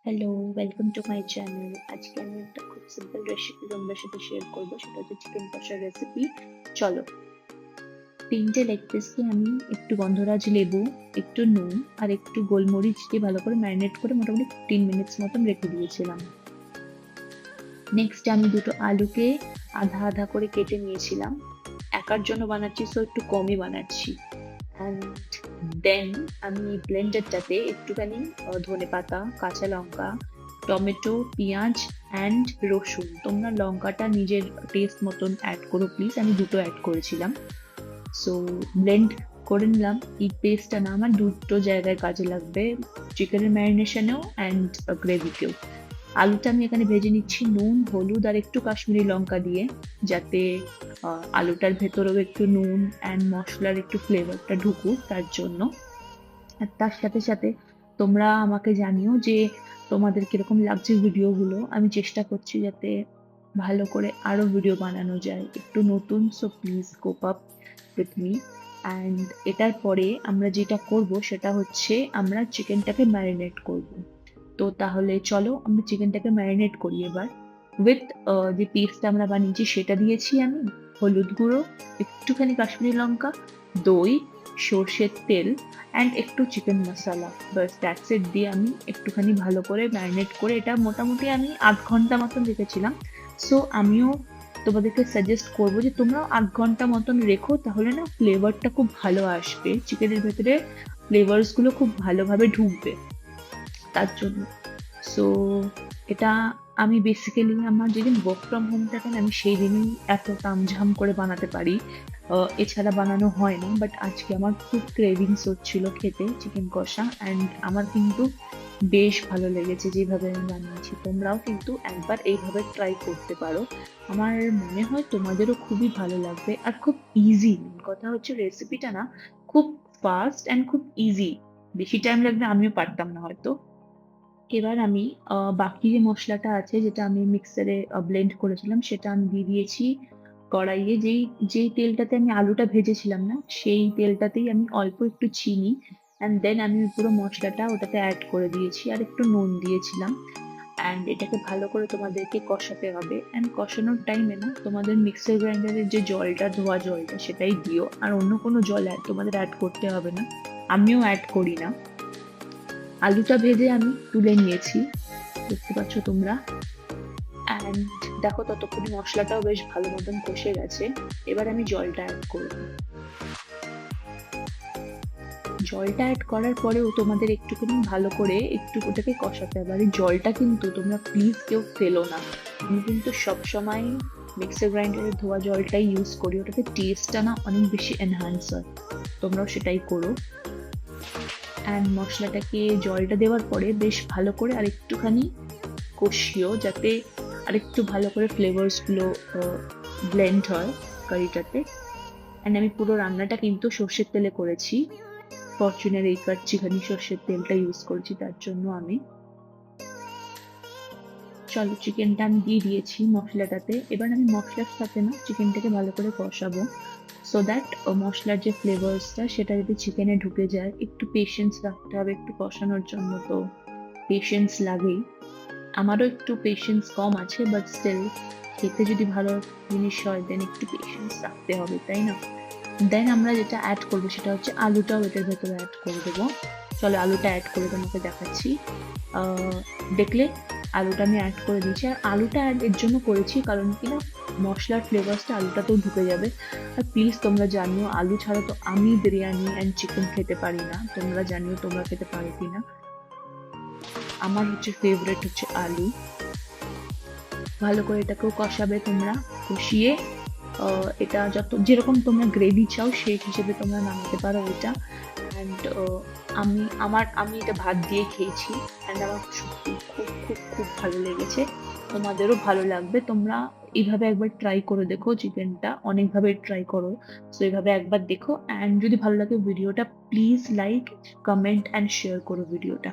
Hello, welcome to my channel. আজকে আমি একটা খুব সিম্পল রেসিপি তোমাদের সাথে শেয়ার করবো। সেটা হচ্ছে চিকেন কষার রেসিপি। চলো, 3টে লেগ পিসকে আমি একটু গন্ধরাজ লেবু, একটু নুন আর একটু গোলমরিচ দিয়ে ভালো করে ম্যারিনেট করে মোটামুটি 15 মিনিটস মতন রেখে দিয়েছিলাম। নেক্সট আমি দুটো আলুকে আধা আধা করে কেটে নিয়েছিলাম। একার জন্য বানাচ্ছি, সো একটু কমই বানাচ্ছি। অ্যান্ড দেন আমি ব্লেন্ডারটাতে একটুখানি ধনেপাতা, কাঁচা লঙ্কা, টমেটো, পেঁয়াজ অ্যান্ড রসুন, তোমরা লঙ্কাটা নিজের টেস্ট মতন অ্যাড করো প্লিজ। আমি দুটো অ্যাড করেছিলাম। সো ব্লেন্ড করে নিলাম। এই পেস্টটা না আমার দুটো জায়গায় কাজে লাগবে, চিকেনের ম্যারিনেশনেও অ্যান্ড গ্রেভিতেও। আলুটা আমি এখানে ভেজে নিচ্ছি নুন, হলুদ আর একটু কাশ্মীরি লঙ্কা দিয়ে, যাতে আলুটার ভেতরেও একটু নুন অ্যান্ড মশলার একটু ফ্লেভারটা ঢুকুক তার জন্য। আর তার সাথে সাথে তোমরা আমাকে জানিও যে তোমাদের কিরকম লাগছে ভিডিওগুলো। আমি চেষ্টা করছি যাতে ভালো করে আরো ভিডিও বানানো যায়, একটু নতুন। So please cope up with me. And এটার পরে আমরা যেটা করব সেটা হচ্ছে আমরা চিকেনটাকে ম্যারিনেট করব। তো তাহলে চলো আমরা চিকেনটাকে ম্যারিনেট করি এবার। উইথ যে পেস্টটা আমরা বানিয়েছি সেটা দিয়েছি আমি, হলুদ গুঁড়ো, একটুখানি কাশ্মীরি লঙ্কা, দই, সর্ষের তেল অ্যান্ড একটু chicken masala. Bus that's it দিয়ে আমি একটুখানি ভালো করে ম্যারিনেট করে এটা মোটামুটি আমি ৮ ঘন্টা মতন রেখেছিলাম। সো আমিও তোমাদেরকে সাজেস্ট করবো যে তোমরাও ৮ ঘন্টা মতন রেখো, তাহলে না ফ্লেভারটা খুব ভালো আসবে, চিকেনের ভেতরে ফ্লেভারস গুলো খুব ভালোভাবে ঢুকবে তার জন্য। সো এটা আমি বেসিক্যালি আমার যেদিন ওয়ার্ক ফ্রম হোম থাকে না, আমি সেই দিনই এত তামঝাম করে বানাতে পারি। এছাড়া বানানো হয় না। বাট আজকে আমার খুব ক্রেভিংস হচ্ছিল খেতে চিকেন কষা, অ্যান্ড আমার কিন্তু বেশ ভালো লেগেছে যেভাবে আমি বানিয়েছি। তোমরাও কিন্তু একবার এইভাবে ট্রাই করতে পারো। আমার মনে হয় তোমাদেরও খুবই ভালো লাগবে আর খুব ইজি। কথা হচ্ছে রেসিপিটা না খুব ফাস্ট অ্যান্ড খুব ইজি। বেশি টাইম লাগবে আমিও পারতাম না হয়তো। এবার আমি বাকি যে মসলাটা আছে যেটা আমি মিক্সারে ব্লেন্ড করেছিলাম সেটা আমি দিয়ে দিয়েছি কড়াইয়ে। যেই তেলটাতে আমি আলুটা ভেজেছিলাম না, সেই তেলটাতেই আমি অল্প একটু চিনি অ্যান্ড দেন আমি পুরো মসলাটা ওটাতে অ্যাড করে দিয়েছি আর একটু নুন দিয়েছিলাম। অ্যান্ড এটাকে ভালো করে তোমাদেরকে কষাতে হবে। অ্যান্ড কষানোর টাইমে না তোমাদের মিক্সার গ্রাইন্ডারের যে জলটা, ধোয়া জলটা, সেটাই দিও। আর অন্য কোনো জল তোমাদের অ্যাড করতে হবে না। আমিও অ্যাড করি না। আলুটা ভেজে আমি তুলে নিয়েছি, দেখতে পাচ্ছ তোমরা। অ্যান্ড দেখো ততক্ষণে মশলাটাও বেশ ভালো মতন কষে গেছে। এবার আমি জলটা অ্যাড করব। জলটা অ্যাড করার পরেও তোমাদের একটুখানি ভালো করে একটু ওটাকে কষাতে হবে। আর এই জলটা কিন্তু তোমরা প্লিজ কেউ ফেলো না। আমি কিন্তু সবসময় মিক্সার গ্রাইন্ডারের ধোয়া জলটাই ইউজ করি, ওটাতে টেস্টটা না অনেক বেশি এনহান্স হয়। তোমরাও সেটাই করো। অ্যান্ড মশলাটাকে জলটা দেওয়ার পরে বেশ ভালো করে আর একটুখানি কষিও, যাতে আরেকটু ভালো করে ফ্লেভারস গুলো ব্লেন্ড হয় কারিটাতে। অ্যান্ড আমি পুরো রান্নাটা কিন্তু সর্ষের তেলে করেছি। ফরচুনের এই কাচ্চিঘানি সর্ষের তেলটা ইউজ করেছি তার জন্য আমি। চলো, চিকেনটা আমি দিয়ে দিয়েছি মশলাটাতে। এবার আমি মশলার সাথে না চিকেনটাকে ভালো করে কষাবো, সো দ্যাট মশলার যে ফ্লেভারসটা সেটা যদি চিকেনে ঢুকে যায়। একটু পেশেন্স রাখতে হবে একটু কষানোর জন্য, তো পেশেন্স লাগেই। আমারও একটু পেশেন্স কম আছে, বাট স্টিল খেতে যদি ভালো জিনিস হয় দেন একটু পেশেন্স রাখতে হবে, তাই না? দেন আমরা যেটা অ্যাড করবো সেটা হচ্ছে আলুটাও এটার ভেতরে অ্যাড করে দেবো। চলো আলুটা অ্যাড করে তোমাকে দেখাচ্ছি। দেখলে আলুটা আমি অ্যাড করে দিয়েছি। আর আলুটা অ্যাড এর জন্য করেছি কারণ কি না, মশলার ফ্লেভার্সটা আলুটাতেও ঢুকে যাবে। আর প্লিজ তোমরা জানিও আলু ছাড়া তো আমি বিরিয়ানি অ্যান্ড চিকেন খেতে পারি না। তোমরা জানিও তোমরা খেতে পারো কিনা। আমার হচ্ছে ফেভারেট হচ্ছে আলু। ভালো করে এটাকেও কষাবে তোমরা। কষিয়ে এটা যত যেরকম তোমরা গ্রেভি চাও সেই হিসেবে তোমরা নামাতে পারো এটা। অ্যান্ড আমি এটা ভাত দিয়ে খেয়েছি অ্যান্ড আমার সত্যি খুব খুব খুব ভালো লেগেছে। তোমাদেরও ভালো লাগবে। তোমরা এইভাবে একবার ট্রাই করে দেখো, চিকেনটা অনেকভাবে ট্রাই করো। সো এইভাবে একবার দেখো, অ্যান্ড যদি ভালো লাগে ভিডিওটা please like, comment and share করো ভিডিওটা।